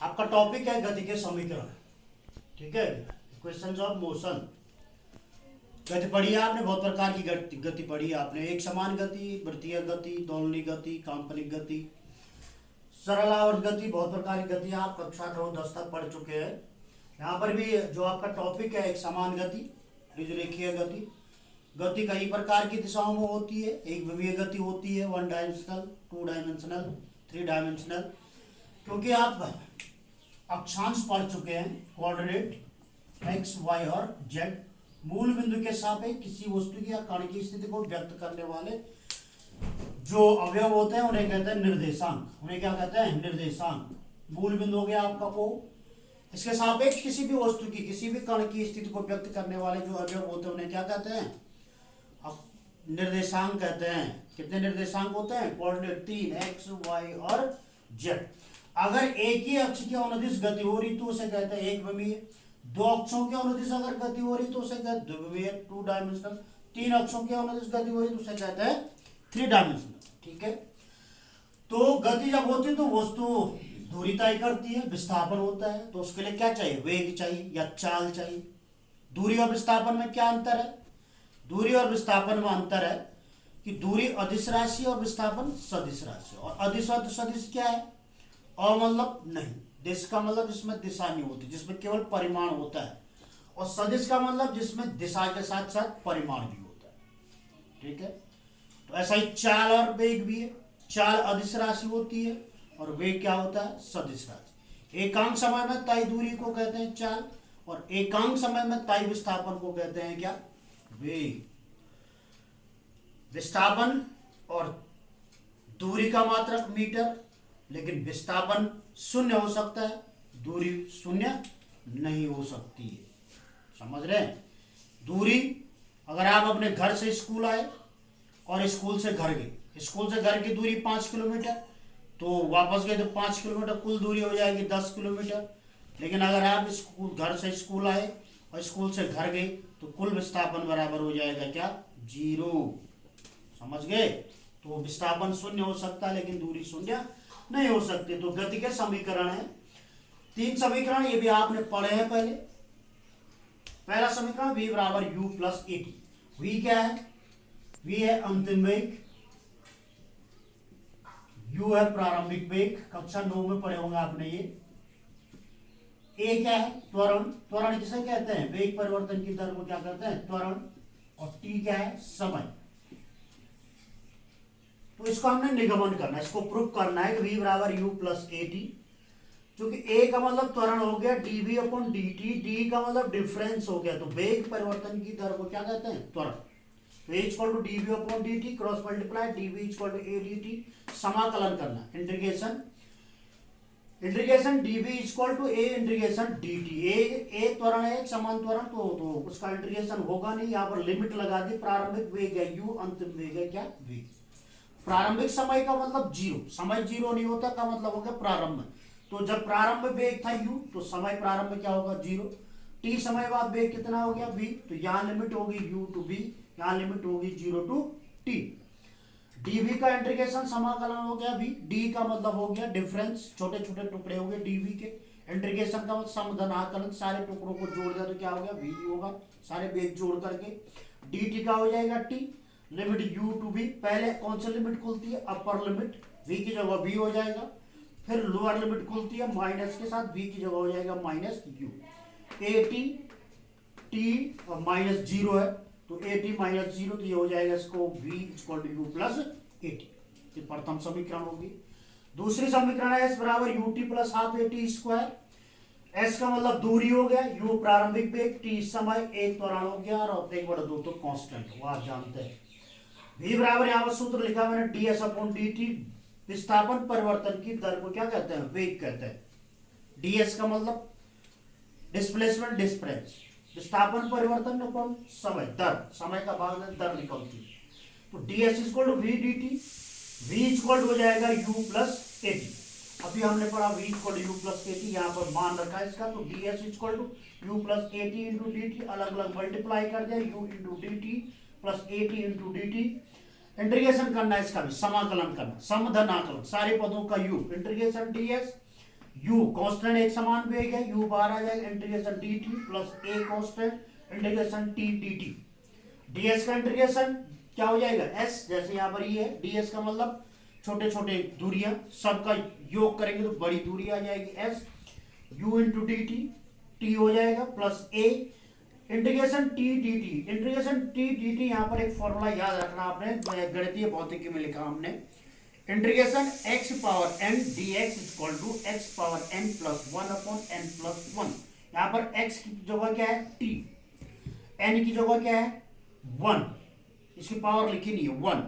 आपका टॉपिक है गति के समीकरण। ठीक है, क्वेश्चंस ऑफ मोशन। गति पढ़ी है आपने, बहुत प्रकार की गति पढ़ी है आपने। एक समान गति, वृत्तीय गति, दोलनी गति, काल्पनिक गति, सरल आवर्त गति, बहुत प्रकार की गति आप कक्षा 9-10 तक पढ़ चुके हैं। यहाँ पर भी जो आपका टॉपिक है एक समान गति, रेखीय गति। गति कई प्रकार की दिशाओं में होती है। एक विमीय गति होती है, 1 डायमेंशनल, 2 डायमेंशनल, 3 डायमेंशनल। क्योंकि आप अक्षांश पढ़ चुके हैं, कोऑर्डिनेट एक्स, वाई और जेड, मूल बिंदु के सापेक्ष किसी वस्तु की या कण की स्थिति को व्यक्त करने वाले जो अवयव होते हैं उन्हें कहते हैं निर्देशांक। उन्हें क्या कहते हैं? निर्देशांक। मूल बिंदु हो गया आपका O, इसके सापेक्ष किसी भी वस्तु की, किसी भी कण की स्थिति को व्यक्त करने वाले जो अवयव होते हैं उन्हें क्या कहते हैं? निर्देशांक कहते हैं। कितने निर्देशांक होते हैं? कोऑर्डिनेट 3, एक्स, वाई और जेड। अगर एक ही अक्ष की अनुदिश गति हो रही तो उसे कहते हैं एक विमीय। 2 अक्षों की अनुदिश अगर गति हो रही तो उसे कहते हैं द्विविमीय, 2 डायमेंशनल। 3 अक्षों की अनुदिश गति हो रही तो उसे कहते हैं 3 डायमेंशनल। ठीक है, तो गति जब होती है तो वस्तु दूरी तय करती है, विस्थापन होता है, तो उसके लिए क्या चाहिए? वेग चाहिए या चाल चाहिए। दूरी और विस्थापन में क्या अंतर है? दूरी और विस्थापन में अंतर है कि दूरी अदिश राशि और विस्थापन सदिश राशि। और अदिश और सदिश क्या है? अ मतलब नहीं, दिश का मतलब जिसमें दिशा नहीं होती, जिसमें केवल परिमाण होता है, और सदिश का मतलब जिसमें दिशा के साथ साथ परिमाण भी होता है। ठीक है, तो ऐसा ही चाल और वेग भी है। चाल अदिश राशि होती है और वेग क्या होता है? सदिश राशि। एकांक समय में तय दूरी को कहते हैं चाल, और एकांक समय में तय विस्थापन को कहते हैं क्या? वेग। विस्थापन और दूरी का मात्रक मीटर, लेकिन विस्थापन शून्य हो सकता है, दूरी शून्य नहीं हो सकती है। समझ रहे हैं? दूरी, अगर आप अपने घर से स्कूल आए और स्कूल से घर गए, स्कूल से घर की दूरी 5 किलोमीटर, तो वापस गए तो 5 किलोमीटर, कुल दूरी हो जाएगी 10 किलोमीटर। लेकिन अगर आप स्कूल, घर से स्कूल आए और स्कूल से घर गए तो कुल विस्थापन बराबर हो जाएगा क्या? 0। समझ गए? तो विस्थापन शून्य हो सकता है लेकिन दूरी शून्य नहीं हो सकती। तो गति के समीकरण है 3 समीकरण, ये भी आपने पढ़े हैं पहले। पहला समीकरण v बराबर u plus a T. v क्या है? v है अंतिम वेग, u है प्रारंभिक वेग, कक्षा 9 में पढ़े होंगे आपने ये। a क्या है? त्वरण। त्वरण किसे कहते हैं? वेग परिवर्तन की दर को क्या कहते हैं? त्वरण। और t क्या है? समय। तो इसको हमने निगमन करना है, इसको प्रूफ करना है कि v बराबर u प्लस ए टी। क्योंकि a का मतलब त्वरण हो गया dv अपॉन dt, d का मतलब डिफरेंस हो गया, तो वेग परिवर्तन की दर को क्या कहते हैं? त्वरण। तो a equal to dv upon dt cross multiply dv equal to a dt, समाकलन करना, integration. Integration dv equal to a integration dt। a त्वरण है, एक समान त्वरण, तो उसका इंटीग्रेशन होगा नहीं। यहाँ पर लिमिट लगा दी, प्रारंभिक वेग है u, अंतिम वेग है क्या? वेग। प्रारंभिक समय का मतलब 0, समय 0 नहीं होता, का मतलब हो गया प्रारंभ। तो जब प्रारंभ वेग था u, तो समय प्रारंभ क्या होगा? 0। t समय बाद वेग कितना हो गया? v। तो यहाँ लिमिट होगी u टू v, यहाँ लिमिट होगी 0 टू t। dv का इंटीग्रेशन समाकलन हो गया v, d का मतलब हो गया डिफरेंस, छोटे छोटे टुकड़े हो गए dv के। इंटीग्रेशन का मतलब समधन आकलन, सारे टुकड़ों को जोड़ दिया तो क्या हो गया? v होगा, सारे वेग जोड़ करके। dt का हो जाएगा t, limit u to v। पहले कौन सी लिमिट खुलती है? अपर लिमिट, v की जगह v हो जाएगा। फिर लोअर लिमिट खुलती है माइनस के साथ, v की जगह हो जाएगा minus u। A T, t और माइनस 0 है, तो ए टी माइनस 0, तो ये हो जाएगा इसको v equal to u plus a t. ये प्रथम समीकरण होगी। दूसरी समीकरण है s बराबर u t plus half a t square. s का मतलब दूरी हो गया, u प्रारंभिक वेग, t समय, एक त्वरण हो गया, और 1/2 तो कांस्टेंट, वो आप जानते हैं। v बराबर यहाँ पर सूत्र लिखा मैंने ds अपॉन dt, विस्थापन परिवर्तन की दर को क्या कहते हैं? वेग कहते हैं। ds का मतलब डिस्प्लेसमेंट डिफरेंस, विस्थापन परिवर्तन अपॉन समय, दर, समय का भाग में दर निकलती है। तो ds equal to v dt, v equal हो जाएगा u प्लस ए टी। अभी हमने पढ़ा v equal to u plus a t, यहाँ पर मान रखा है इसका। तो ds equal to u plus a t into D t, अलग अलग मल्टीप्लाई कर दिया, u into D t plus a t into D T. Integration करना है इसका भी, समाकलन करना, समधन आकलन, सारे पदों का u, integration ds you constant एक समान वेग है, यू बाहर आ जाएगा, integration D t plus a constant integration T D T. DS का इंटीग्रेशन क्या हो जाएगा एस, जैसे यहाँ पर ये है डीएस का मतलब छोटे छोटे दूरियां, सबका योग करेंगे तो बड़ी दूरी आ जाएगी S, U into D T, T हो जाएगा plus A integration T D T. Integration T D T यहाँ पर एक फॉर्मूला याद रखना आपने, गणितीय भौतिकी में लिखा हमने, integration x power n d x equal to x power n plus one upon n plus one. यहाँ पर एक्स की जगह क्या है टी, एन की जगह क्या है वन, इसकी पावर लिखी नहीं है वन,